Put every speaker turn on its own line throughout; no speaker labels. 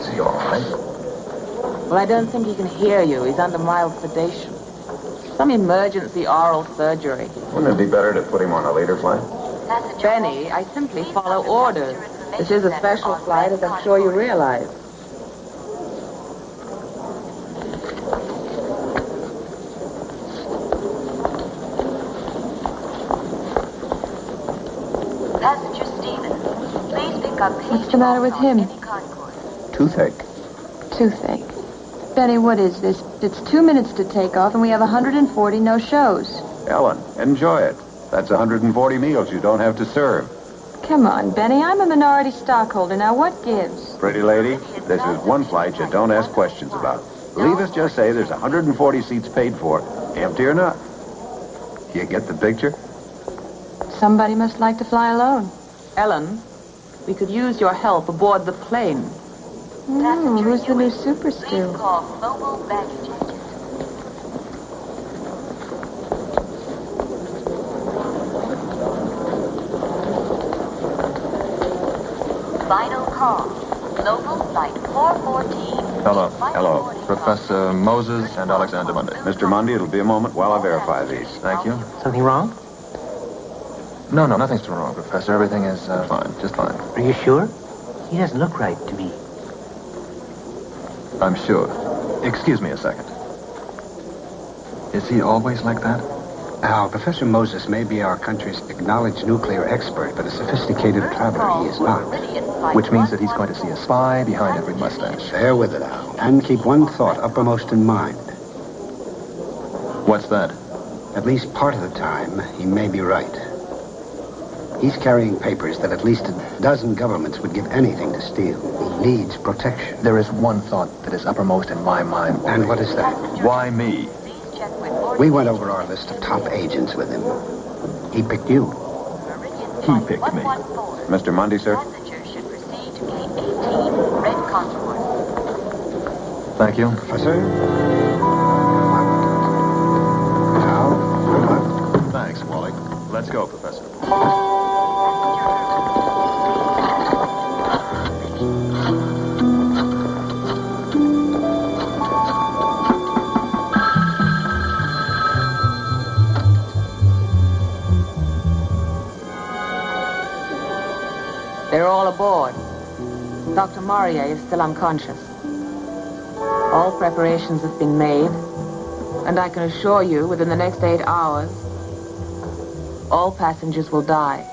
Is he all right?
Well, I don't think he can hear you. He's under mild sedation. Some emergency oral surgery.
Wouldn't it be better to put him on a later flight?
Benny, I simply follow orders. This is a special flight, as I'm sure you realize.
Passenger Stevens, please pick up page.
What's the matter with him?
Toothache.
Toothache. Benny, what is this? It's 2 minutes to take off, and we have 140 no-shows.
Ellen, enjoy it. That's 140 meals you don't have to serve.
Come on, Benny. I'm a minority stockholder. Now, what gives?
Pretty lady, this is one flight you don't ask questions about. Leave us just say there's 140 seats paid for, empty or not. You get the picture?
Somebody must like to fly alone.
Ellen, we could use your help aboard the plane.
Who's the new super
Please
stew?
call mobile baggage agent. Final call. Local flight 414.
Hello.
Professor Moses and Alexander Mundy.
Mr. Mundy, it'll be a moment while I verify these.
Thank you.
Something wrong?
No, nothing's wrong, Professor. Everything is fine, just fine.
Are you sure? He doesn't look right to me.
I'm sure. Excuse me a second. Is he always like that?
Now, Professor Moses may be our country's acknowledged nuclear expert, but a sophisticated traveler he is not.
Which means that he's going to see a spy behind every mustache.
Bear with it, Al. And keep one thought uppermost in mind.
What's that?
At least part of the time, he may be right. He's carrying papers that at least a dozen governments would give anything to steal. He needs protection.
There is one thought that is uppermost in my mind.
And what is that?
Why me?
We went over our list of top agents with him. He picked you.
He picked me.
Mr. Mundy, sir?
Passenger should proceed to gate 18, red contour.
Thank you.
Professor? Now, good luck.
Thanks, Wally. Let's go, Professor.
They're all aboard. Dr. Maria is still unconscious. All preparations have been made, and I can assure you, within the next 8 hours, all passengers will die.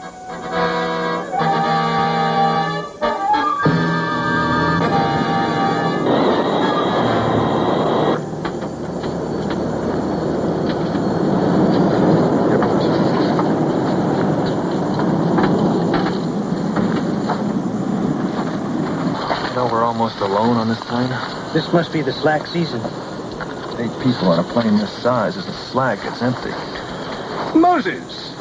We're almost alone on this plane.
This must be the slack season.
8 people on a plane this size. As the slack gets empty.
Moses!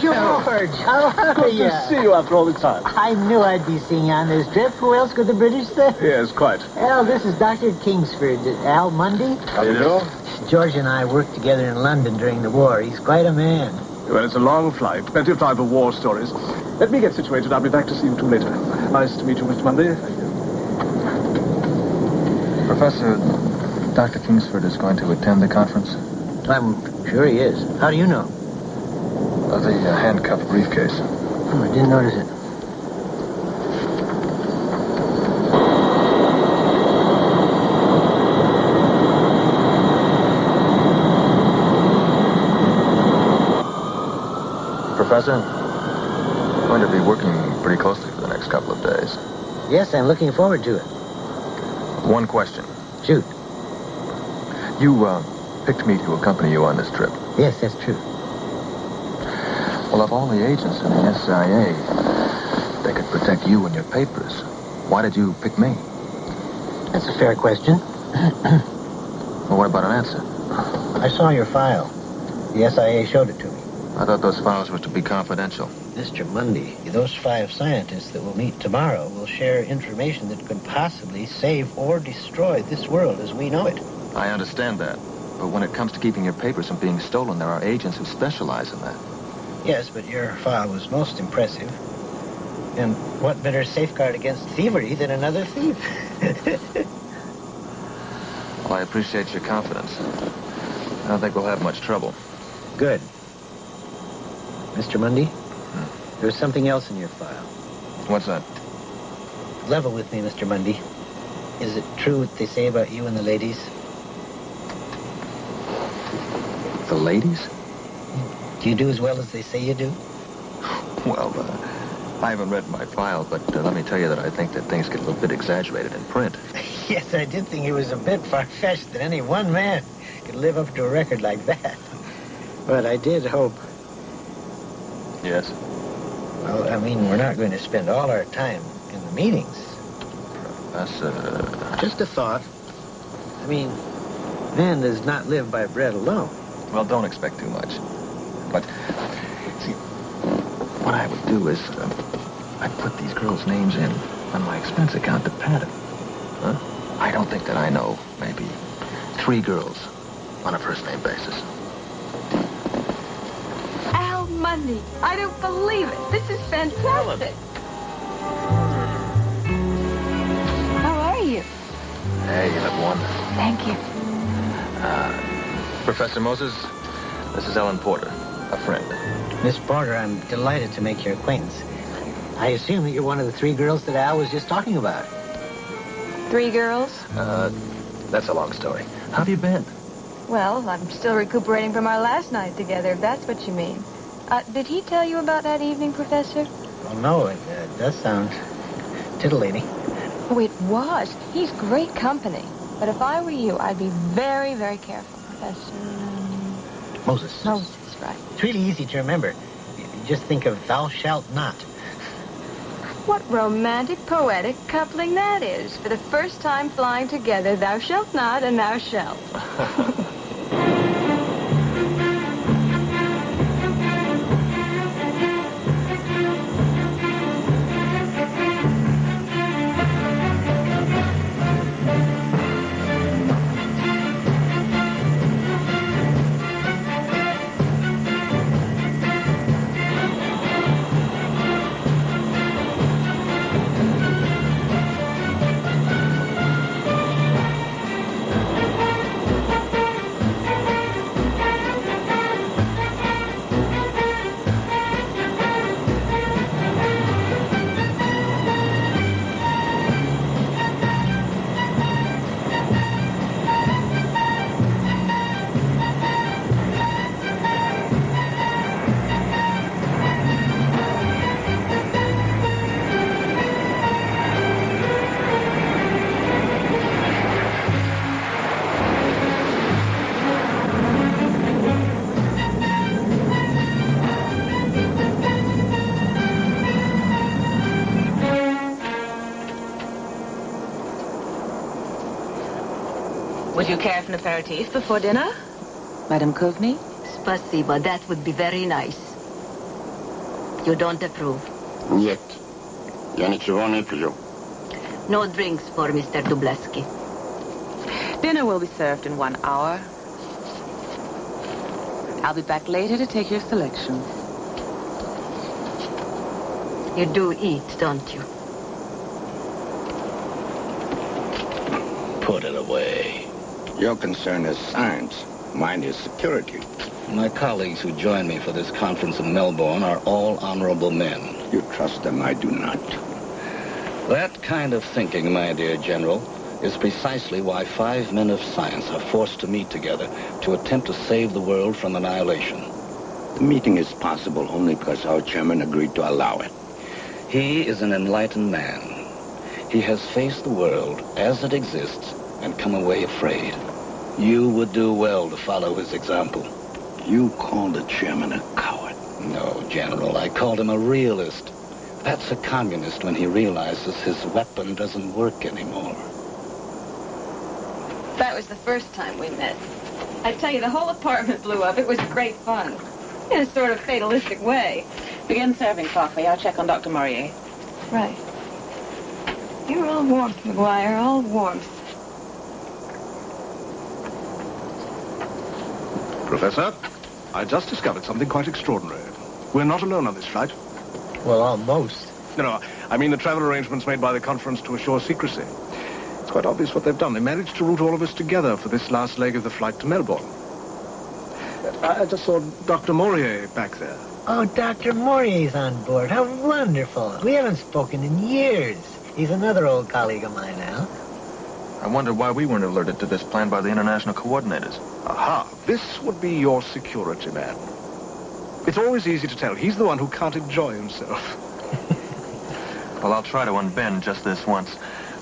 George, how are
Good
you?
to see you after all the time.
I knew I'd be seeing you on this trip. Who else could the British say?
Yes, quite.
Well, this is Dr. Kingsford. Al Mundy.
How do you do?
George and I worked together in London during the war. He's quite a man.
Well, it's a long flight. Plenty of time for war stories. Let me get situated. I'll be back to see you two later. Nice to meet you, Mr. Mundy.
Professor, Dr. Kingsford is going to attend the conference.
I'm sure he is. How do you know?
The handcuffed briefcase.
Oh, I didn't notice it.
Professor, I'm going to be working pretty closely for the next couple of days.
Yes, I'm looking forward to it.
One question.
Shoot.
You, picked me to accompany you on this trip.
Yes, that's true.
Well, of all the agents in the SIA, they could protect you and your papers. Why did you pick me?
That's a fair question.
Well, what about an answer?
I saw your file. The SIA showed it to me.
I thought those files were to be confidential.
Mr. Mundy, those 5 scientists that will meet tomorrow will share information that could possibly save or destroy this world as we know it.
I understand that. But when it comes to keeping your papers from being stolen, there are agents who specialize in that.
Yes, but your file was most impressive. And what better safeguard against thievery than another thief?
Well, I appreciate your confidence. I don't think we'll have much trouble.
Good. Mr. Mundy, there's something else in your file.
What's that?
Level with me, Mr. Mundy. Is it true what they say about you and the ladies?
The ladies?
Do you do as well as they say you do?
Well, I haven't read my file, but let me tell you that I think that things get a little bit exaggerated in print.
Yes, I did think it was a bit far-fetched that any one man could live up to a record like that. But I did hope.
Yes?
Well, I mean, we're not going to spend all our time in the meetings.
That's,
Just a thought. I mean, man does not live by bread alone.
Well, don't expect too much. But, see, what I would do is, I'd put these girls' names in on my expense account to pad it. Huh? I don't think that I know, maybe 3 girls on a first-name basis.
Al Mundy, I don't believe it. This is fantastic. How are you?
Hey, you look wonderful.
Thank you.
Professor Moses, this is Ellen Porter, a friend.
Miss Porter, I'm delighted to make your acquaintance. I assume that you're one of the 3 girls that Al was just talking about.
3 girls?
That's a long story. How have you been?
Well, I'm still recuperating from our last night together, if that's what you mean. Did he tell you about that evening, Professor?
Well, no, it does sound titillating.
Oh, it was. He's great company. But if I were you, I'd be very, very careful, Professor.
Moses.
Moses, right.
It's really easy to remember. You just think of thou shalt not.
What romantic, poetic coupling that is. For the first time flying together, thou shalt not and thou shalt.
Would you care for an aperitif before dinner? Madame Coveney?
Spasiba, that would be very nice. You don't approve?
Нет. Я ничего не пью.
No drinks for Mr. Dubleski.
Dinner will be served in 1 hour. I'll be back later to take your selection.
You do eat, don't you?
Put it away. Your concern is science. Mine is security.
My colleagues who join me for this conference in Melbourne are all honorable men.
You trust them, I do not.
That kind of thinking, my dear General, is precisely why 5 men of science are forced to meet together to attempt to save the world from annihilation.
The meeting is possible only because our chairman agreed to allow it.
He is an enlightened man. He has faced the world as it exists and come away afraid. You would do well to follow his example.
You call the chairman a coward.
No, General, I called him a realist. That's a communist when he realizes his weapon doesn't work anymore.
That was the first time we met. I tell you, the whole apartment blew up. It was great fun. In a sort of fatalistic way.
Begin serving coffee. I'll check on Dr. Maurier.
Right. You're all warmth, McGuire, all warmth.
Professor, I just discovered something quite extraordinary. We're not alone on this flight.
Well, almost.
No, I mean the travel arrangements made by the conference to assure secrecy. It's quite obvious what they've done. They managed to route all of us together for this last leg of the flight to Melbourne. I just saw Dr. Maurier back there.
Oh, Dr. Maurier's on board. How wonderful. We haven't spoken in years. He's another old colleague of mine now.
I wonder why we weren't alerted to this plan by the international coordinators.
Aha, this would be your security man. It's always easy to tell. He's the one who can't enjoy himself.
Well, I'll try to unbend just this once.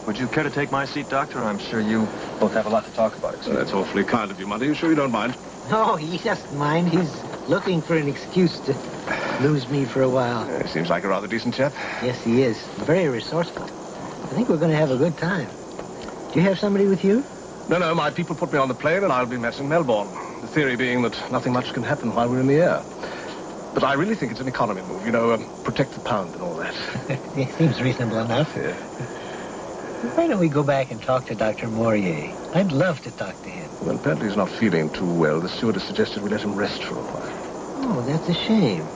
Would you care to take my seat, Doctor? I'm sure you both have a lot to talk about.
That's awfully kind of you, Mother. You sure you don't mind?
No, he doesn't mind. He's looking for an excuse to lose me for a while.
Seems like a rather decent chap.
Yes, he is. Very resourceful. I think we're going to have a good time. Do you have somebody with you?
No, my people put me on the plane and I'll be met in Melbourne. The theory being that nothing much can happen while we're in the air. But I really think it's an economy move, protect the pound and all that.
It seems reasonable enough.
Yeah.
Why don't we go back and talk to Dr. Maurier? I'd love to talk to him.
Well, apparently he's not feeling too well. The steward has suggested we let him rest for a while.
Oh, that's a shame.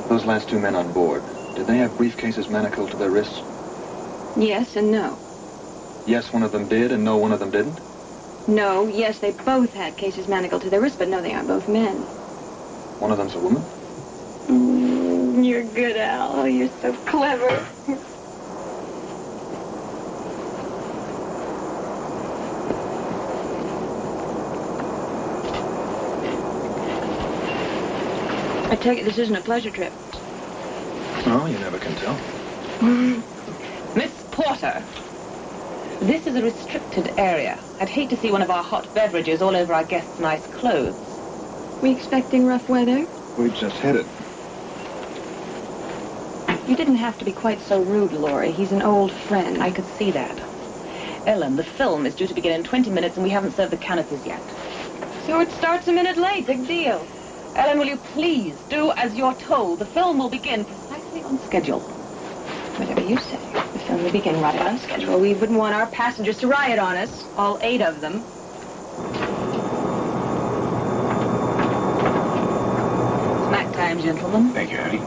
Those last two men on board, did they have briefcases manacled to their wrists?
Yes and no.
Yes, one of them did, and no, one of them didn't?
No, yes, they both had cases manacled to their wrists, but no, they aren't both men.
One of them's a woman?
You're good, Al. Oh, you're so clever. I take it this isn't a pleasure trip.
Oh, you never can tell.
Miss Porter, this is a restricted area. I'd hate to see one of our hot beverages all over our guests' nice clothes.
We expecting rough weather?
We just hit it.
You didn't have to be quite so rude, Laurie. He's an old friend.
I could see that. Ellen, the film is due to begin in 20 minutes and we haven't served the canopies yet.
So it starts a minute late. Big deal.
Ellen, will you please do as you're told? The film will begin precisely on schedule.
Whatever you say. The film will begin right on schedule. We wouldn't want our passengers to riot on us. All 8 of them.
Smack time, gentlemen.
Thank you, Hattie.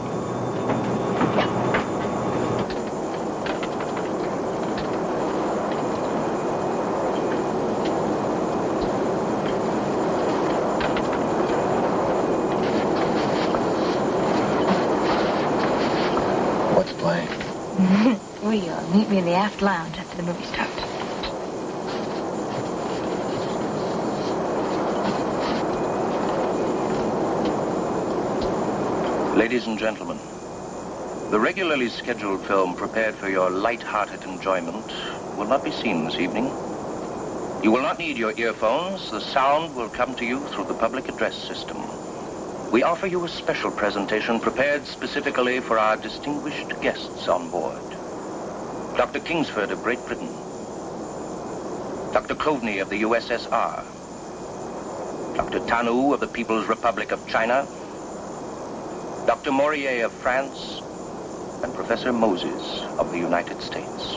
What's playing?
We'll meet me in the aft lounge after the movie starts.
Ladies and gentlemen, the regularly scheduled film prepared for your light-hearted enjoyment will not be seen this evening. You will not need your earphones. The sound will come to you through the public address system. We offer you a special presentation prepared specifically for our distinguished guests on board. Dr. Kingsford of Great Britain, Dr. Coveney of the USSR, Dr. Tanu of the People's Republic of China, Dr. Maurier of France, and Professor Moses of the United States.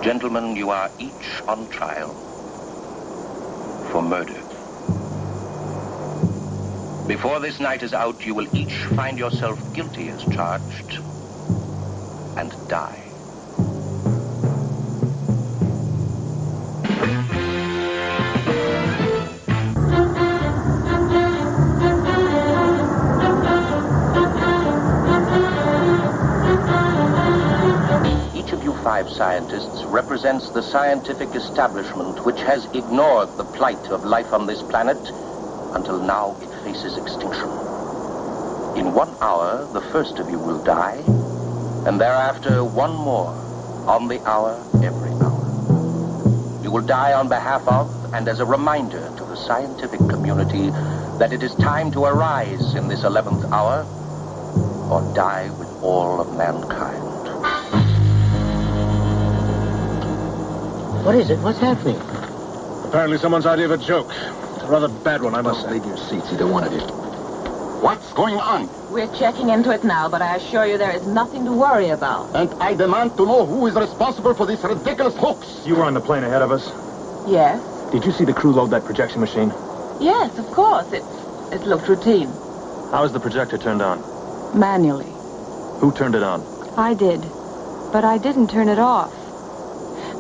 Gentlemen, you are each on trial for murder. Before this night is out, you will each find yourself guilty as charged and die. Each of you 5 scientists represents the scientific establishment which has ignored the plight of life on this planet until now it faces extinction. In 1 hour, the first of you will die, and thereafter 1 more, on the hour, every hour. You will die on behalf of, and as a reminder to the scientific community that it is time to arise in this 11th hour, or die with all of mankind.
What is it? What's happening?
Apparently someone's idea of a joke. It's a rather bad one, I must say.
Leave your seats, either one of you.
What's going on?
We're checking into it now, but I assure you there is nothing to worry about.
And I demand to know who is responsible for this ridiculous hoax.
You were on the plane ahead of us.
Yes?
Did you see the crew load that projection machine?
Yes, of course. It looked routine.
How is the projector turned on?
Manually.
Who turned it on?
I did. But I didn't turn it off.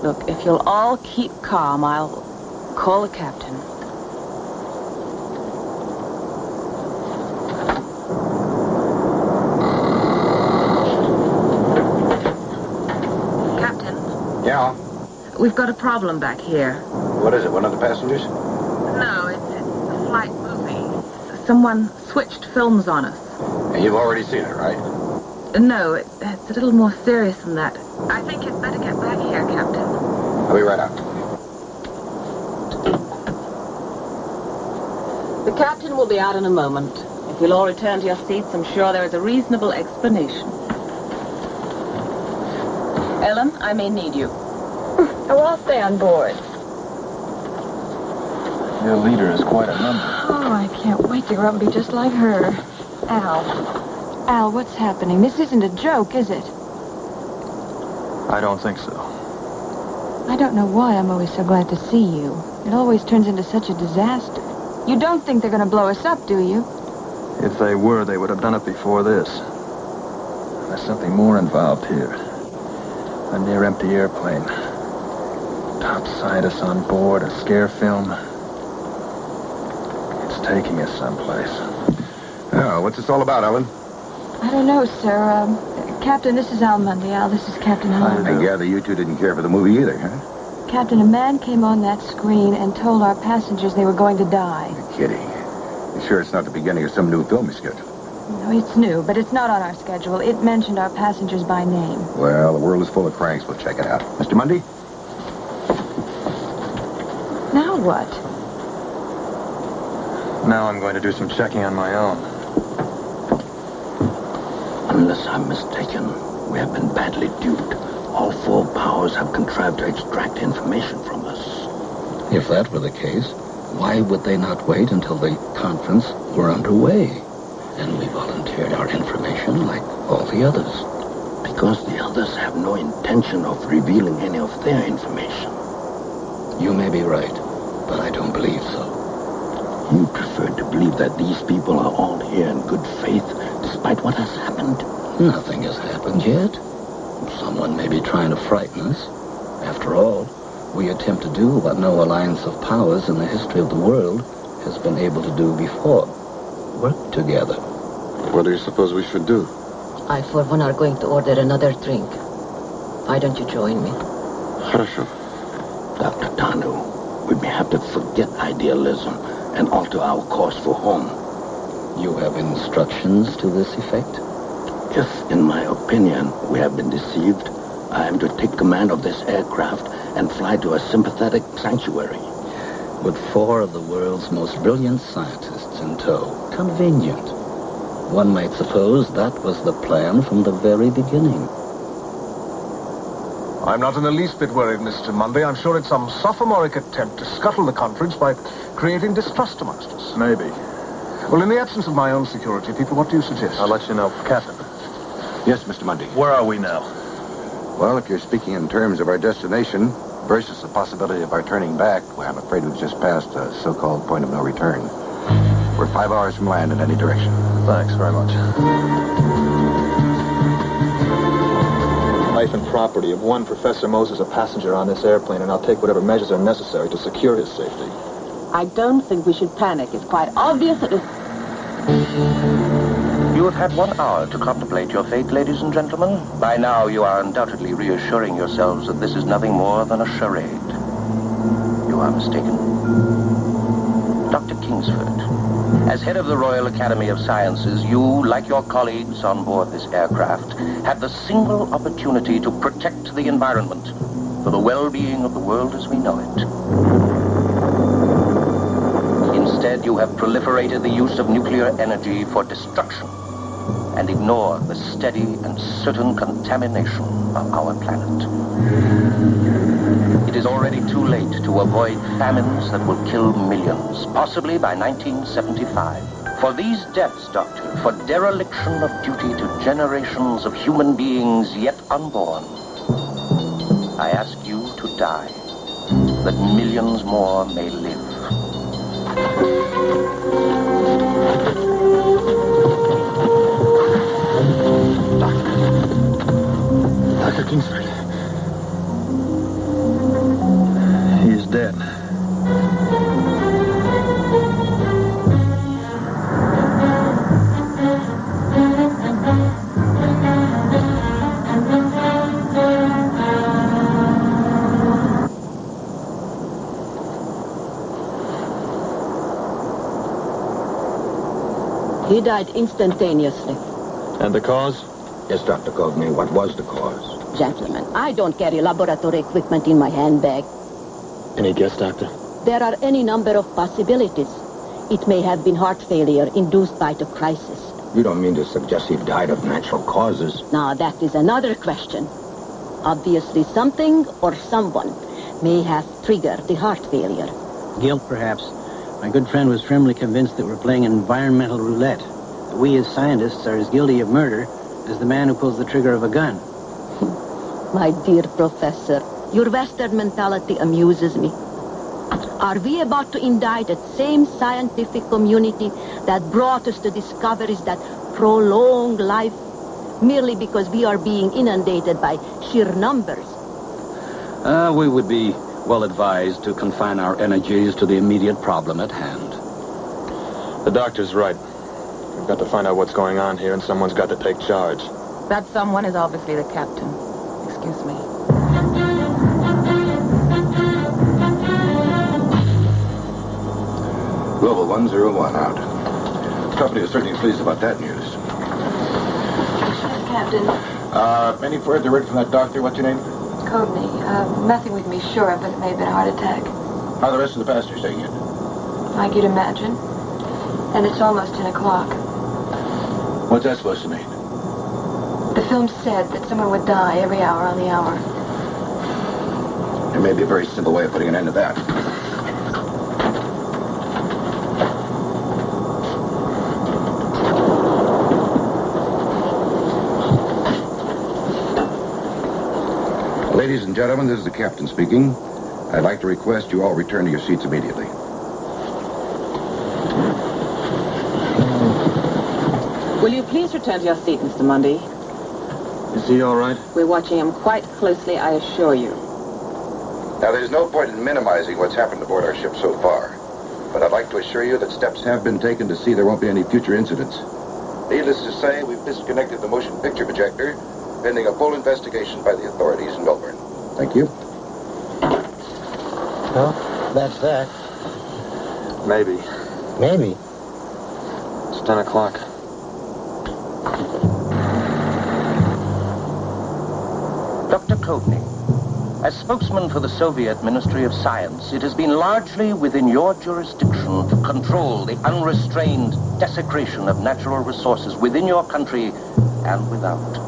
Look, if you'll all keep calm, I'll call the captain. Captain?
Yeah?
We've got a problem back here.
What is it, one of the passengers?
No, it's a flight movie. Someone switched films on us.
And you've already seen it, right?
No, it's a little more serious than that. I think you'd better get back here, Captain.
I'll be right out.
The captain will be out in a moment. If you'll all return to your seats, I'm sure there is a reasonable explanation. Ellen, I may need you.
Oh, I'll stay on board.
Your leader is quite a number.
Oh, I can't wait to grow up and be just like her. Al, what's happening? This isn't a joke, is it?
I don't think so.
I don't know why I'm always so glad to see you. It always turns into such a disaster. You don't think they're going to blow us up, do you?
If they were, they would have done it before this. There's something more involved here. A near-empty airplane. Top scientists on board, a scare film. It's taking us someplace.
Oh, what's this all about, Ellen?
I don't know, sir. Captain, this is Al Mundy. Al, this is Captain Holland.
I gather you two didn't care for the movie either, huh?
Captain, a man came on that screen and told our passengers they were going to die.
You're kidding. You sure it's not the beginning of some new filming schedule?
No, it's new, but it's not on our schedule. It mentioned our passengers by name.
Well, the world is full of cranks. We'll check it out. Mr. Mundy?
Now what?
Now I'm going to do some checking on my own.
Unless I'm mistaken, we have been badly duped. All four powers have contrived to extract information from us.
If that were the case, why would they not wait until the conference were underway? And we volunteered our information like all the others.
Because the others have no intention of revealing any of their information.
You may be right, but I don't believe so.
You prefer to believe that these people are all here in good faith, despite what has happened?
Nothing has happened yet. Someone may be trying to frighten us. After all, we attempt to do what no alliance of powers in the history of the world has been able to do before. Work together.
What do you suppose we should do?
I, for one, are going to order another drink. Why don't you join me?
Хорошо.
Dr. Tanu, we may have to forget idealism and alter our course for home.
You have instructions to this effect?
If, in my opinion, we have been deceived, I am to take command of this aircraft and fly to a sympathetic sanctuary.
With 4 of the world's most brilliant scientists in tow. Convenient. One might suppose that was the plan from the very beginning.
I'm not in the least bit worried, Mr. Mundy. I'm sure it's some sophomoric attempt to scuttle the conference by creating distrust amongst us.
Maybe.
Well, in the absence of my own security people, what do you suggest?
I'll let you know. Captain.
Yes, Mr. Mundy.
Where are we now?
Well, if you're speaking in terms of our destination versus the possibility of our turning back, well, I'm afraid we've just passed a so-called point of no return. We're 5 hours from land in any direction.
Thanks very much. Life and property of one Professor Moses, a passenger on this airplane, and I'll take whatever measures are necessary to secure his safety.
I don't think we should panic. It's quite obvious that
You have had 1 hour to contemplate your fate, ladies and gentlemen. By now, you are undoubtedly reassuring yourselves that this is nothing more than a charade. You are mistaken. Dr. Kingsford, as head of the Royal Academy of Sciences, you, like your colleagues on board this aircraft, have the single opportunity to protect the environment for the well-being of the world as we know it. Instead, you have proliferated the use of nuclear energy for destruction and ignore the steady and certain contamination of our planet. It it is already too late to avoid famines that will kill millions, possibly by 1975. For these debts, Doctor, for dereliction of duty to generations of human beings yet unborn, I ask you to die, that millions more may live.
Dr. Kingsbury. He is dead.
He died instantaneously.
And the cause?
Yes, Dr. Coveney, what was the cause?
Gentlemen, I don't carry laboratory equipment in my handbag.
Any guess, Doctor?
There are any number of possibilities. It may have been heart failure induced by the crisis.
You don't mean to suggest he died of natural causes?
Now, that is another question. Obviously, something or someone may have triggered the heart failure.
Guilt, perhaps. My good friend was firmly convinced that we're playing environmental roulette. That we as scientists are as guilty of murder as the man who pulls the trigger of a gun.
My dear professor, your Western mentality amuses me. Are we about to indict that same scientific community that brought us the discoveries that prolong life merely because we are being inundated by sheer numbers?
We would be well advised to confine our energies to the immediate problem at hand.
The doctor's right. We've got to find out what's going on here, and someone's got to take charge.
That someone is obviously the captain. Excuse me.
Global 101 out. The company is certainly pleased about that news.
Captain.
Any further word from that doctor? What's your name?
Coveney. Nothing we can be sure of, but it may have been a heart attack.
How are the rest of the passengers taking it?
Like you'd imagine. And it's almost 10 o'clock.
What's that supposed to mean?
The film said that someone would die every hour on the hour.
There may be a very simple way of putting an end to that. Ladies and gentlemen, this is the captain speaking. I'd like to request you all return to your seats immediately.
Will you please return to your seat, Mr. Mundy?
Is he all right?
We're watching him quite closely, I assure you.
Now, there's no point in minimizing what's happened aboard our ship so far. But I'd like to assure you that steps have been taken to see there won't be any future incidents. Needless to say, we've disconnected the motion picture projector, pending a full investigation by the authorities in Melbourne. Thank you.
Well, that's that.
Maybe.
Maybe.
It's 10 o'clock.
Dr. Coveney, as spokesman for the Soviet Ministry of Science, it has been largely within your jurisdiction to control the unrestrained desecration of natural resources within your country and without.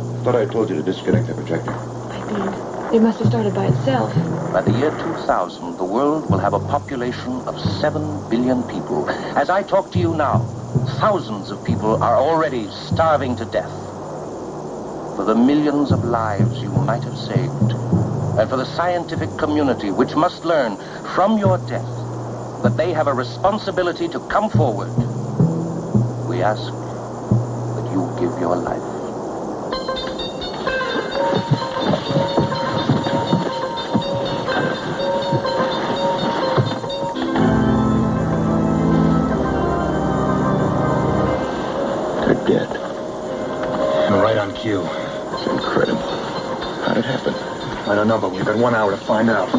I thought I told you to disconnect the projector.
I did. It must have started by itself.
By the year 2000, the world will have a population of 7 billion people. As I talk to you now, thousands of people are already starving to death. For the millions of lives you might have saved, and for the scientific community which must learn from your death that they have a responsibility to come forward, we ask that you give your life.
Dead.
And right on cue.
It's incredible. How'd it happen?
I don't know, but we've got 1 hour to find out.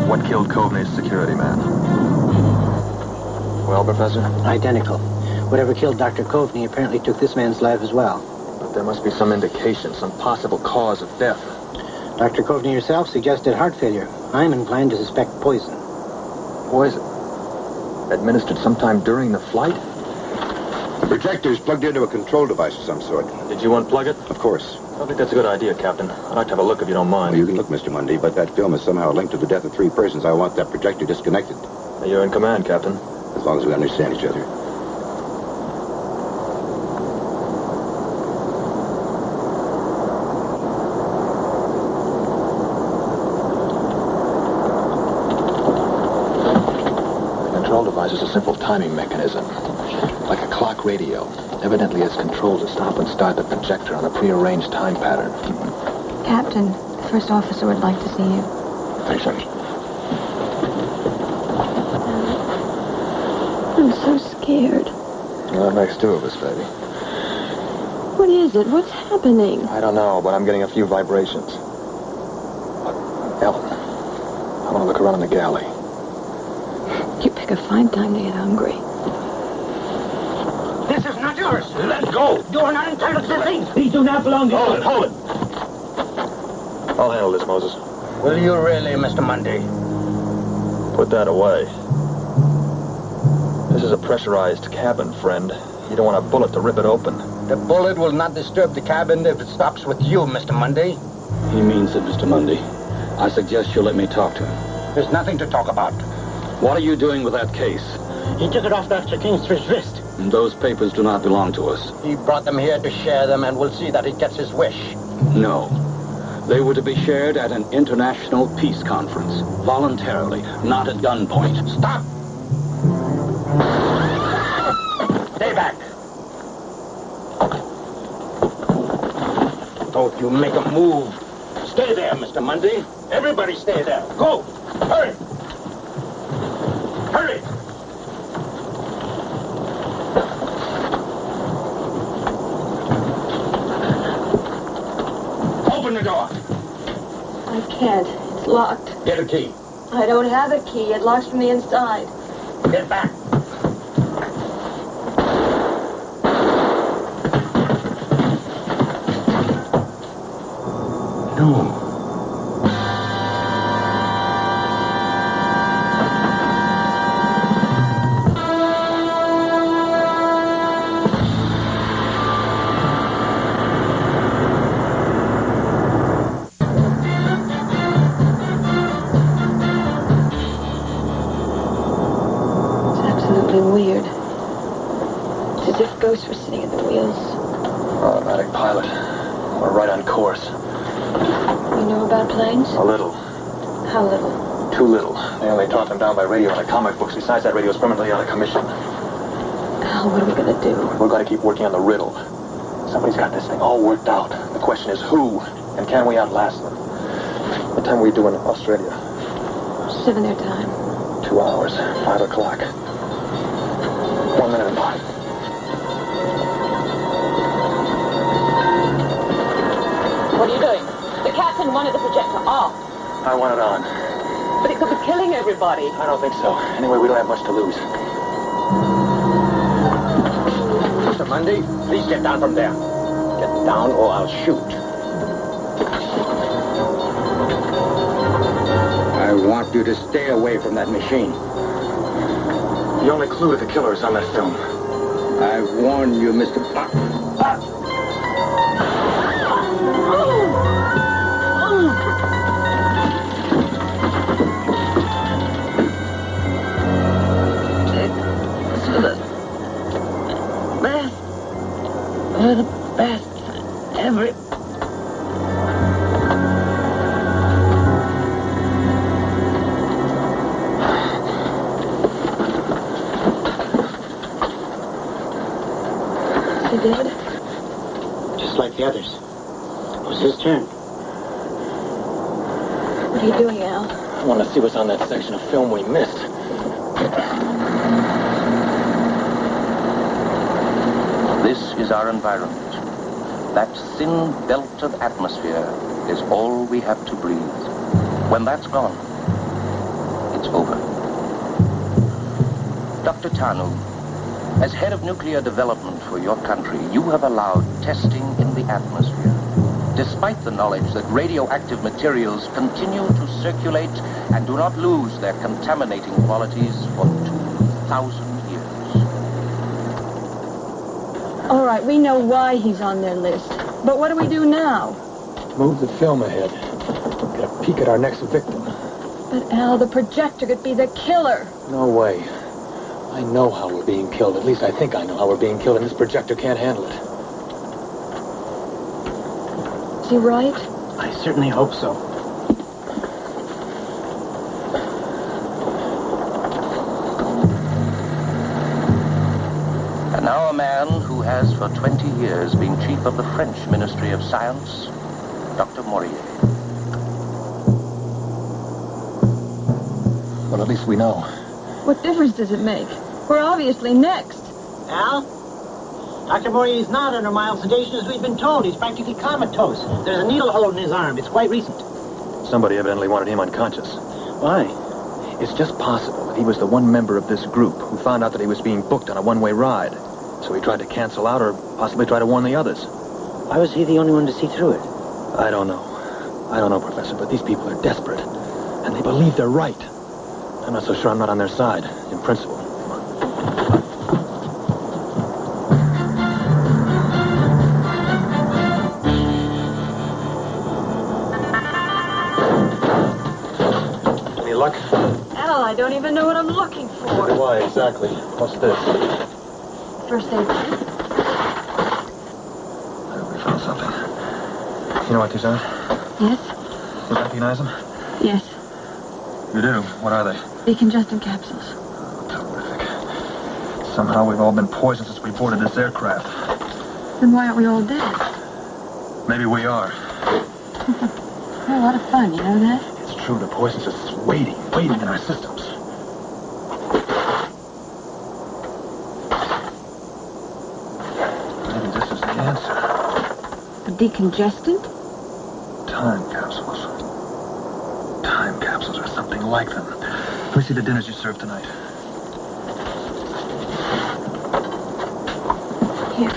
What killed Coveney's security man? Well, Professor?
Identical. Whatever killed Dr. Coveney apparently took this man's life as well.
But there must be some indication, some possible cause of death.
Dr. Coveney herself suggested heart failure. I'm inclined to suspect poison.
Poison? Administered sometime during the flight?
The projector's plugged into a control device of some sort.
Did you unplug it?
Of course.
I don't think that's a good idea, Captain. I'd like to have a look if you don't mind.
Well, you can look, Mr. Mundy, but that film is somehow linked to the death of 3 persons. I want that projector disconnected.
You're in command, Captain.
As long as we understand each other.
The control device is a simple timing mechanism. Like a clock radio. Evidently it's controlled to stop and start the projector on a prearranged time pattern.
Captain, the first officer would like to see you.
Thanks, honey.
I'm so scared.
Well, that makes 2 of us, baby.
What is it? What's happening?
I don't know, but I'm getting a few vibrations. Ellen, I want to look around in the galley.
You pick a fine time to get hungry.
This is not yours. Let go. You are not entitled to things. These do not belong to you. Hold it.
I'll handle this, Moses.
Will you really, Mr. Mundy?
Put that away. This is a pressurized cabin, friend. You don't want a bullet to rip it open.
The bullet will not disturb the cabin if it stops with you, Mr. Mundy.
He means it, Mr. Mundy. I suggest you let me talk to him.
There's nothing to talk about.
What are you doing with that case?
He took it off Dr. Kingsley's wrist.
And those papers do not belong to us.
He brought them here to share them, and we'll see that he gets his wish.
No. They were to be shared at an international peace conference. Voluntarily, not at gunpoint.
Stop! Stay back. Don't you make a move. Stay there, Mr. Mundy. Everybody stay there. Go! Hurry! Hurry! Open the door.
I can't. It's locked.
Get a key.
I don't have a key. It locks from the inside.
Get back.
No.
Weird. It's as if ghosts were sitting at the wheels.
Automatic pilot. We're right on course.
You know about planes?
A little.
How little?
Too little. They only taught them down by radio in the comic books. Besides, that radio is permanently out of commission.
Al, what are we gonna do?
We're going to keep working on the riddle. Somebody's got this thing all worked out. The question is who, and can we outlast them? What time are we doing in Australia?
7 their time.
2 hours. 5 o'clock. 1 minute and 5.
What are you doing? The captain wanted the projector off.
I want it on.
But it could be killing everybody.
I don't think so. Anyway, we don't have much to lose.
Mr. Mundy, please get down from there. Get down or I'll shoot. I want you to stay away from that machine.
The only clue to the killer is on that film.
I've warned you, Mr. Buck.
You're the best ever.
He did?
Just like the others. It was his turn.
What are you doing, Al?
I want to see what's on that section of film we missed.
This is our environment. That thin belt of atmosphere is all we have to breathe. When that's gone, it's over. Dr. Tanu, as head of nuclear development for your country, you have allowed testing in the atmosphere, despite the knowledge that radioactive materials continue to circulate and do not lose their contaminating qualities for 2 1,000 years.
All right, we know why he's on their list. But what do we do now?
Move the film ahead. Get a peek at our next victim.
But, Al, the projector could be the killer.
No way. I know how we're being killed. At least I think I know how we're being killed, and this projector can't handle it.
Is he right?
I certainly hope so.
And now a man who has for 20 years been chief of the French Ministry of Science, Dr. Maurier.
Well, at least we know.
What difference does it make? We're obviously next.
Al? Dr. Maurier is not under mild sedation as we've been told. He's practically comatose. There's a needle hole in his arm. It's quite recent.
Somebody evidently wanted him unconscious.
Why?
It's just possible that he was the one member of this group who found out that he was being booked on a one-way ride. So he tried to cancel out or possibly try to warn the others.
Why was he the only one to see through it?
I don't know. I don't know, Professor, but these people are desperate. And they believe they're right. I'm not so sure I'm not on their side, in principle. Any luck?
Al, I don't even know what I'm looking for.
Why, exactly? What's this?
First aid kit.
I hope we found something. You know what these are?
Yes?
You recognize them?
Yes.
You do? What are they?
Decongestant capsules.
Terrific. Somehow we've all been poisoned since we boarded this aircraft.
Then why aren't we all dead?
Maybe we are.
They're a lot of fun, you know that?
It's true, the poison's just waiting in our systems. Maybe this is the answer.
A decongestant?
Time capsules. Time capsules or something like them. Let me see the dinners you served tonight.
Here.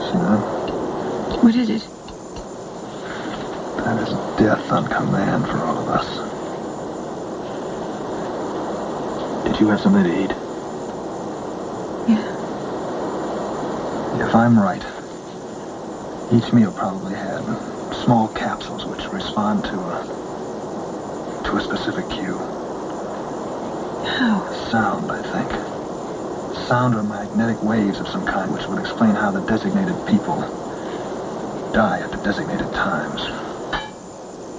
See that?
What is it?
That is death on command for all of us. Did you have something to eat?
Yeah.
If I'm right, each meal probably had small capsules which respond to a specific cue.
How?
Sound, I think. Sound or magnetic waves of some kind which would explain how the designated people die at the designated times.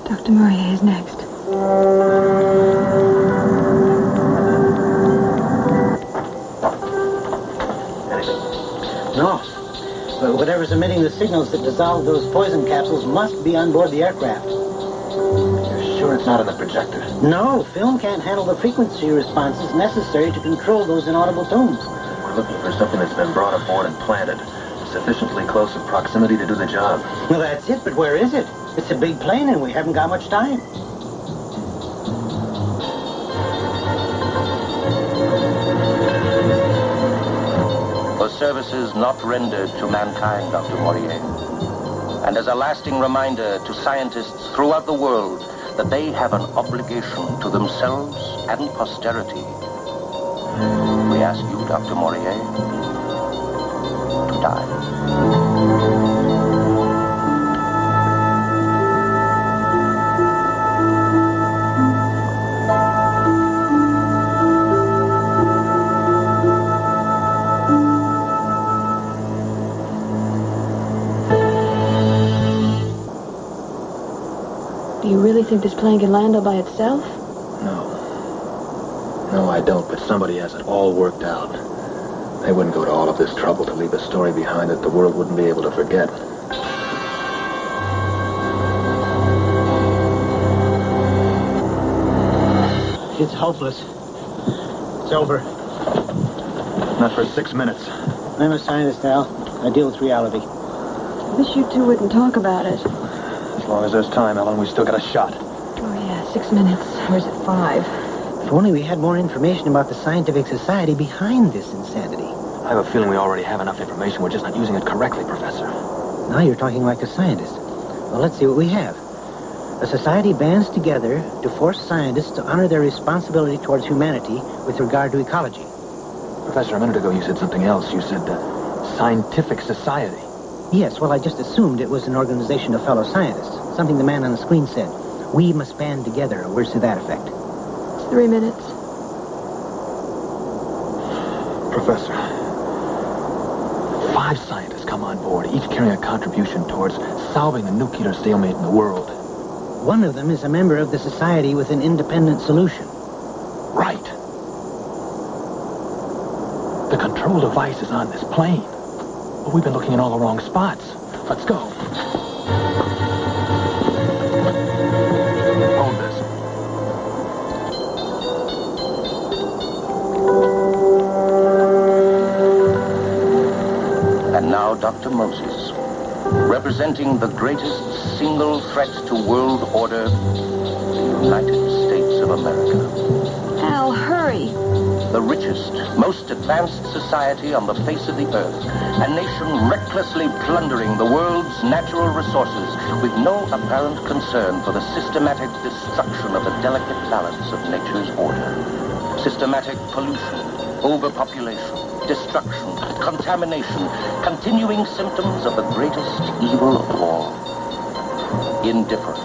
Dr. Maurier is next.
No. But whatever's emitting the signals that dissolve those poison capsules must be on board the aircraft.
You're sure it's not in the projector?
No, film can't handle the frequency responses necessary to control those inaudible tones.
We're looking for something that's been brought aboard and planted. Sufficiently close in proximity to do the job.
Well, that's it, but where is it? It's a big plane and we haven't got much time.
For services not rendered to mankind, Dr. Maurier. And as a lasting reminder to scientists throughout the world that they have an obligation to themselves and posterity, we ask you, Dr. Maurier, to die.
Do you really think this plane can land all by itself?
No. No, I don't, but somebody has it all worked out. They wouldn't go to all of this trouble to leave a story behind that the world wouldn't be able to forget.
It's hopeless. It's over.
Not for 6 minutes.
I'm a scientist, Al. I deal with reality.
I wish you two wouldn't talk about it.
As long as there's time, Ellen, we still got a shot.
Oh, yeah, 6 minutes. Or is it 5?
If only we had more information about the scientific society behind this insanity.
I have a feeling we already have enough information. We're just not using it correctly, Professor.
Now you're talking like a scientist. Well, let's see what we have. The society bands together to force scientists to honor their responsibility towards humanity with regard to ecology.
Professor, a minute ago you said something else. You said scientific society.
Yes, well, I just assumed it was an organization of fellow scientists. Something the man on the screen said. We must band together, or words to that effect.
It's 3 minutes.
Professor, 5 scientists come on board, each carrying a contribution towards solving the nuclear stalemate in the world.
One of them is a member of the society with an independent solution.
Right. The control device is on this plane. But we've been looking in all the wrong spots. Let's go. Hold this.
And now, Dr. Moses, representing the greatest single threat to world order, the United States of America.
Al, hurry.
The richest, most advanced society on the face of the earth. A nation recklessly plundering the world's natural resources with no apparent concern for the systematic destruction of the delicate balance of nature's order. Systematic pollution, overpopulation, destruction, contamination, continuing symptoms of the greatest evil of all, indifference.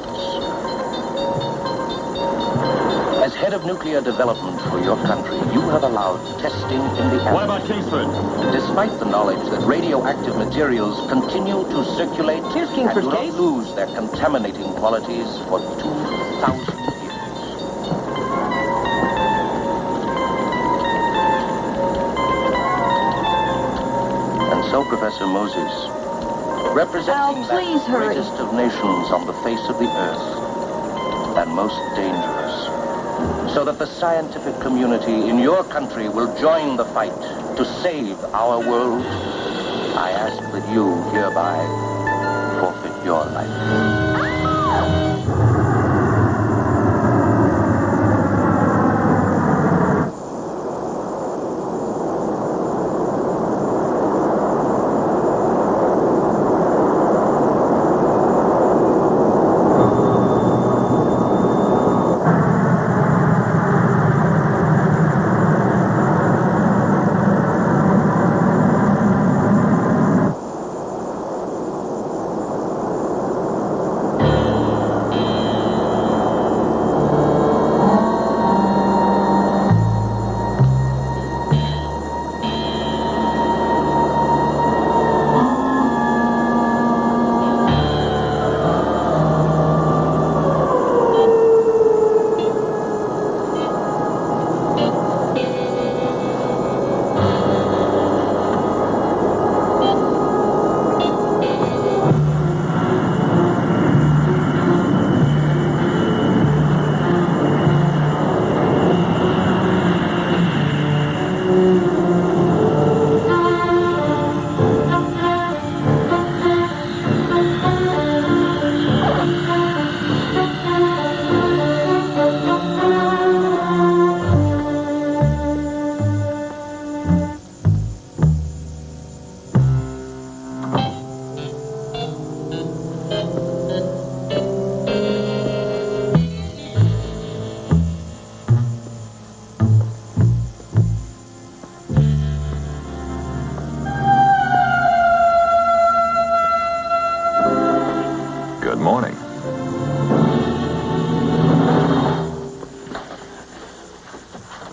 As head of nuclear development for your country, you have allowed testing in the atmosphere.
What about Kingsford?
Despite the knowledge that radioactive materials continue to circulate and do not lose their contaminating qualities for 2,000 years. And so, Professor Moses, representing
please
that
hurry.
greatest of nations on the face of the earth, and most dangerous, so that the scientific community in your country will join the fight to save our world, I ask that you hereby forfeit your life.
Good morning.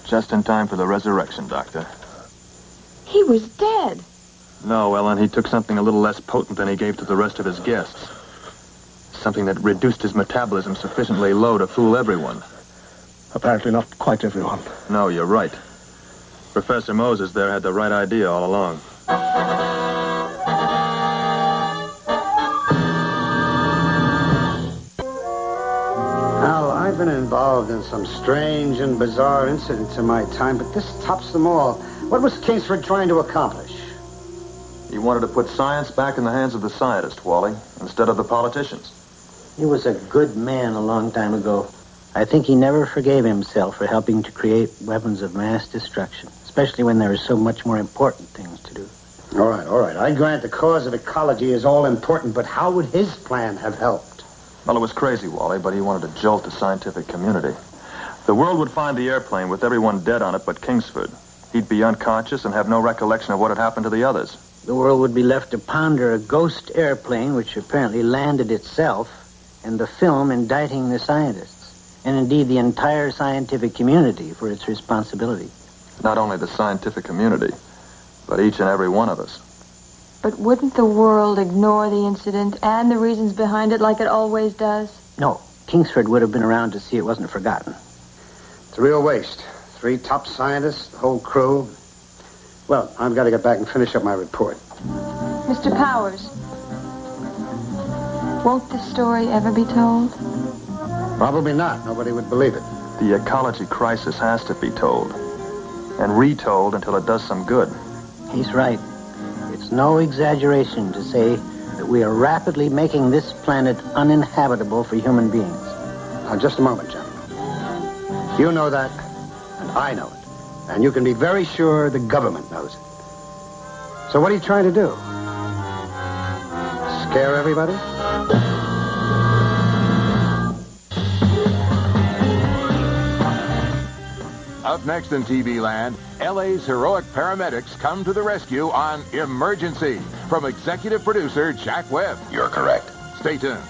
Just in time for the resurrection, Doctor.
He was dead.
No, Ellen, he took something a little less potent than he gave to the rest of his guests. Something that reduced his metabolism sufficiently low to fool everyone.
Apparently not quite everyone.
No, you're right. Professor Moses there had the right idea all along.
Al, I've been involved in some strange and bizarre incidents in my time, but this tops them all. What was Kingsford trying to accomplish?
He wanted to put science back in the hands of the scientists, Wally, instead of the politicians.
He was a good man a long time ago. I think he never forgave himself for helping to create weapons of mass destruction, especially when there are so much more important things to do.
All right. I grant the cause of ecology is all important, but how would his plan have helped?
Well, it was crazy, Wally, but he wanted to jolt the scientific community. The world would find the airplane with everyone dead on it but Kingsford. He'd be unconscious and have no recollection of what had happened to the others.
The world would be left to ponder a ghost airplane which apparently landed itself, and the film indicting the scientists, and indeed the entire scientific community for its responsibility.
Not only the scientific community, but each and every one of us.
But wouldn't the world ignore the incident and the reasons behind it like it always does?
No, Kingsford would have been around to see it wasn't forgotten.
It's a real waste. 3 top scientists, the whole crew. Well, I've got to get back and finish up my report.
Mr. Powers, won't this story ever be told?
Probably not. Nobody would believe it.
The ecology crisis has to be told, and retold until it does some good.
He's right. It's no exaggeration to say that we are rapidly making this planet uninhabitable for human beings.
Now, just a moment, gentlemen. You know that, and I know it. And you can be very sure the government knows it. So what are you trying to do? Scare everybody?
Up next in TV Land, LA's heroic paramedics come to the rescue on Emergency from executive producer Jack Webb.
You're correct.
Stay tuned.